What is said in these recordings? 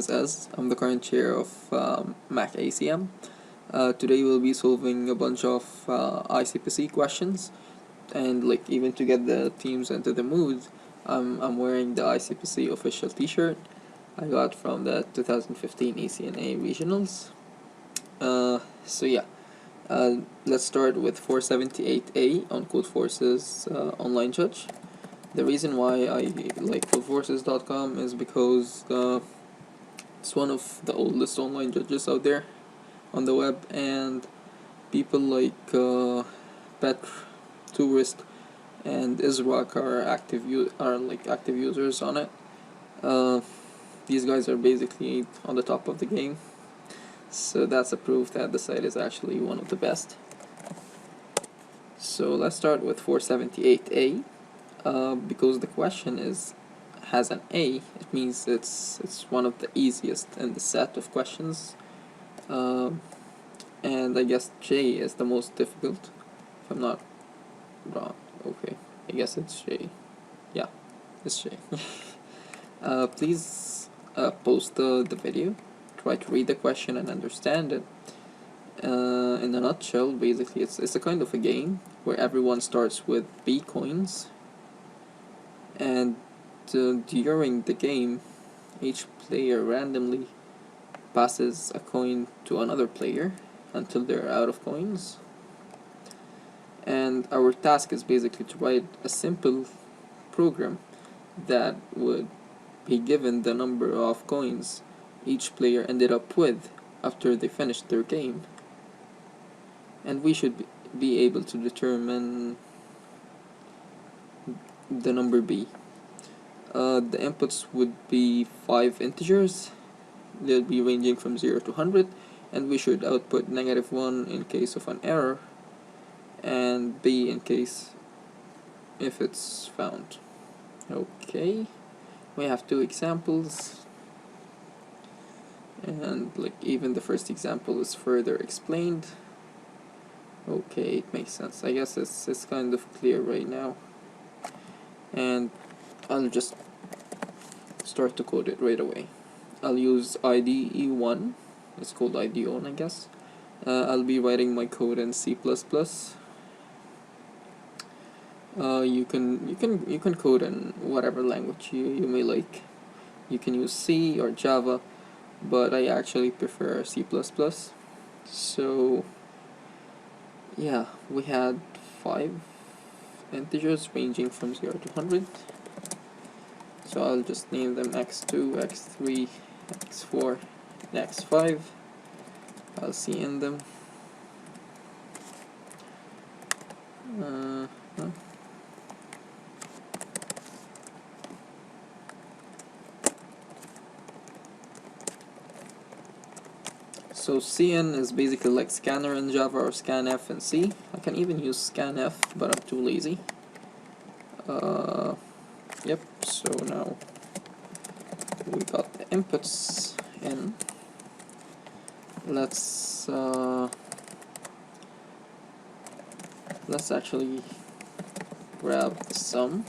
is Ez. I'm the current chair of Mac ACM. Today we'll be solving a bunch of ICPC questions, and even to get the teams into the mood, I'm wearing the ICPC official T-shirt I got from the 2015 ECNA regionals. So yeah, let's start with 478A on Codeforces online judge. The reason why I like Codeforces.com is because it's one of the oldest online judges out there on the web, and people like Petr, Tourist, and Israk are active users on it. These guys are basically on the top of the game, so that's a proof that the site is actually one of the best. So let's start with 478A. Because the question has an A, it means it's one of the easiest in the set of questions, and I guess J is the most difficult, if I'm not wrong. Okay, I guess it's J. Yeah, it's J. Please pause the video, try to read the question and understand it. In a nutshell, basically it's a kind of a game where everyone starts with B coins, and during the game each player randomly passes a coin to another player until they're out of coins, and our task is basically to write a simple program that would be given the number of coins each player ended up with after they finished their game, and we should be able to determine the number B. The inputs would be 5 integers. They'll be ranging from 0 to 100, and we should output -1 in case of an error, and B in case if it's found. Okay, we have 2 examples, and even the first example is further explained. Okay, it makes sense. I guess it's kind of clear right now, and I'll just start to code it right away. I'll use IDE1. It's called IDE1, I guess. I'll be writing my code in C++. You can code in whatever language you may like. You can use C or Java, but I actually prefer C++. So yeah, we had 5 integers ranging from 0 to 100. So I'll just name them x2, x3, x4, and x5. I'll cin them. So cin is basically like scanner in Java or scanf in C. I can even use scanf, but I'm too lazy. Yep, so now we got the inputs in. Let's actually grab the sum.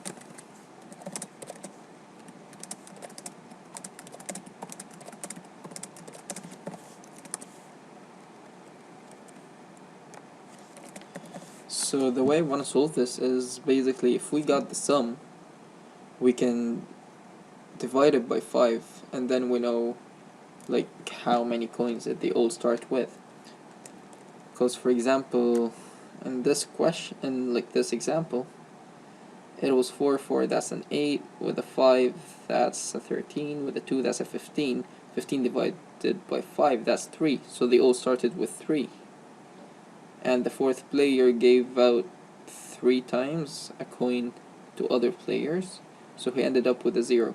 So the way I want to solve this is basically, if we got the sum, we can divide it by 5, and then we know how many coins that they all start with. Because for example, in this question, this example, it was 4, 4, that's an 8, with a 5, that's a 13, with a 2, that's a 15, 15 divided by 5, that's 3, so they all started with 3. And the 4th player gave out 3 times a coin to other players, so he ended up with a 0.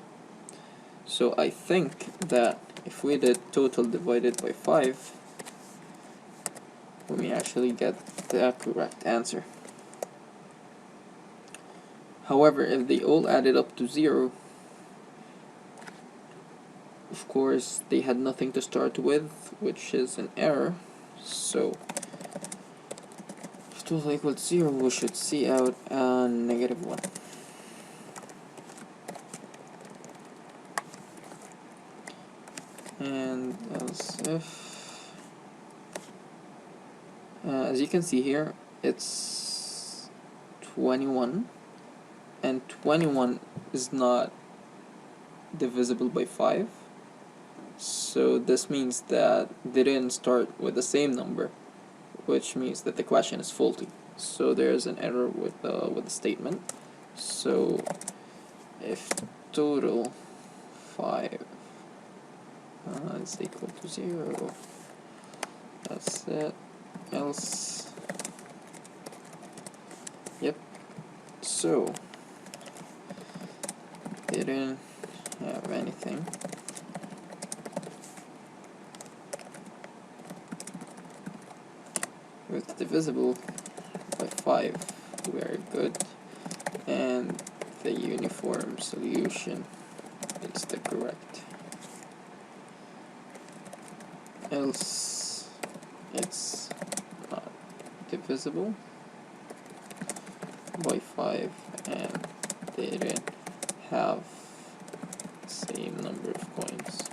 So I think that if we did total divided by 5, we may actually get the correct answer. However, if they all added up to 0, of course they had nothing to start with, which is an error. So if total equals 0, we should see out -1. else if as you can see here, it's 21, and 21 is not divisible by 5, so this means that they didn't start with the same number, which means that the question is faulty. So there's an error with the statement. So if total 5 is equal to 0, that's it. Else, yep. So didn't have anything. With divisible by 5, very good, and the uniform solution is the correct. Else it's not divisible by 5 and they didn't have the same number of coins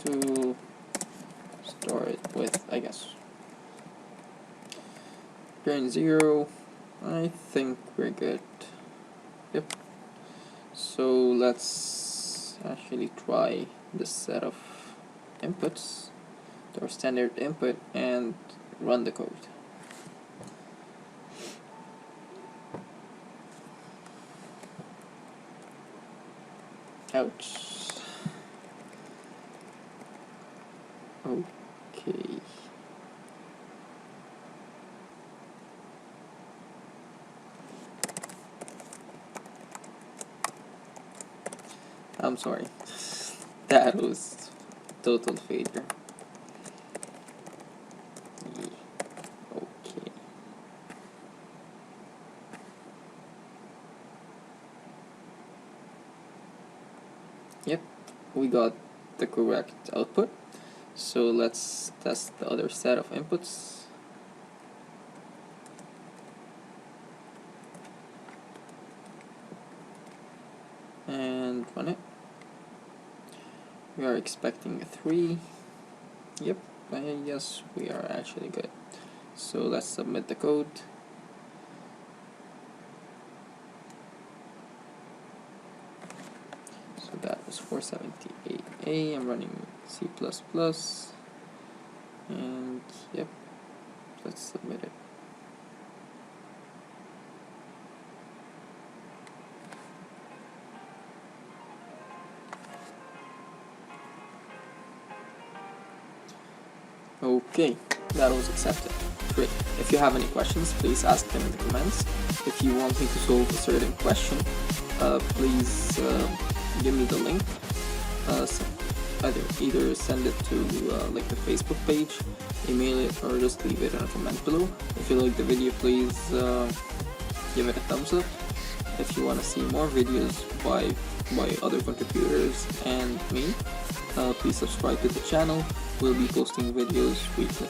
to start with, I guess. Turn 0, I think we're good. Yep. So let's actually try this set of inputs, our standard input, and run the code. Ouch. Okay. I'm sorry. That was total failure. Okay. Yep, we got the correct output. So let's test the other set of inputs. And run it. We are expecting a 3. Yep, I guess we are actually good. So let's submit the code. So that was 478A. I'm running C++. And yep, let's submit it. Okay, that was accepted. Great. If you have any questions, please ask them in the comments. If you want me to solve a certain question, please give me the link. So either send it to like the Facebook page, email it, or just leave it in a comment below. If you like the video, please give it a thumbs up. If you want to see more videos by other contributors and me, please subscribe to the channel. We'll be posting videos weekly.